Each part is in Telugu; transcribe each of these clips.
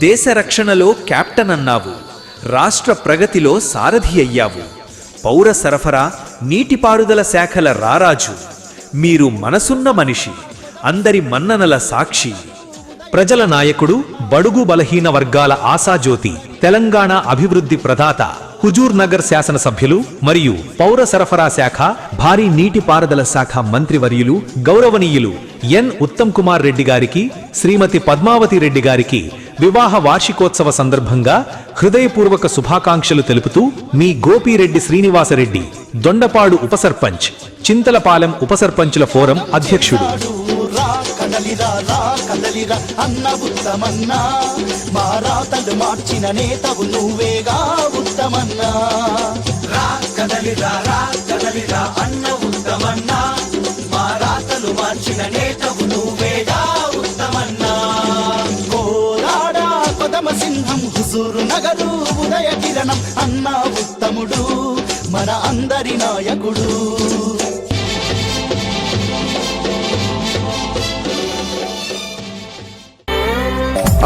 దేశ రక్షణలో కెప్టెన్ అన్నావు, రాష్ట్ర ప్రగతిలో సారథి అయ్యావు, పౌర సరఫరా నీటిపారుదల శాఖల రారాజు. మీరు మనసున్న మనిషి, అందరి మన్ననల సాక్షి. ప్రజల నాయకుడు, బడుగు బలహీన వర్గాల ఆశాజ్యోతి, తెలంగాణ అభివృద్ధి ప్రదాత, హుజూర్ నగర్ శాసనసభ్యులు మరియు పౌర సరఫరా శాఖ, భారీ నీటిపారుదల శాఖ మంత్రివర్యులు గౌరవనీయులు ఎన్ ఉత్తమ్ కుమార్ రెడ్డి గారికి, శ్రీమతి పద్మావతి రెడ్డి గారికి వివాహ వార్షికోత్సవ సందర్భంగా హృదయపూర్వక శుభాకాంక్షలు తెలుపుతూ మీ గోపిరెడ్డి శ్రీనివాసరెడ్డి, దొండపాడు ఉప సర్పంచ్, చింతలపాలెం ఉప సర్పంచుల ఫోరం అధ్యక్షుడు. అన్న ఉత్తమన్నా, మా రాతలు మార్చిన నేతవు నువ్వేగా ఉత్తమన్నా. రా కదలిరా, రా కదలిరా అన్న ఉత్తమన్నా, మా రాతలు మార్చిన నేతవు నువ్వేగా ఉత్తమన్నా. కోరాడా కొదమ సింహం, హుజూరు నగరు ఉదయ కిరణం, అన్న ఉత్తముడు మన అందరి నాయకుడు.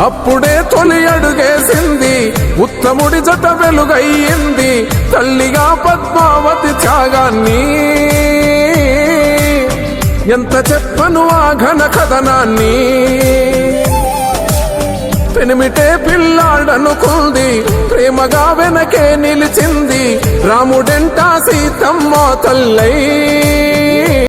అప్పుడే తొలి అడుగేసింది, ఉత్తముడి జత వెలుగయ్యింది, తల్లిగా పద్మావతి త్యాగాన్ని. ఎంత చెప్పను ఆ ఘన కథనాన్ని. పెనిమిటే పిల్లాడనుకుంది, ప్రేమగా వెనకే నిలిచింది, రాముడెంటా సీతమ్మ తల్లై.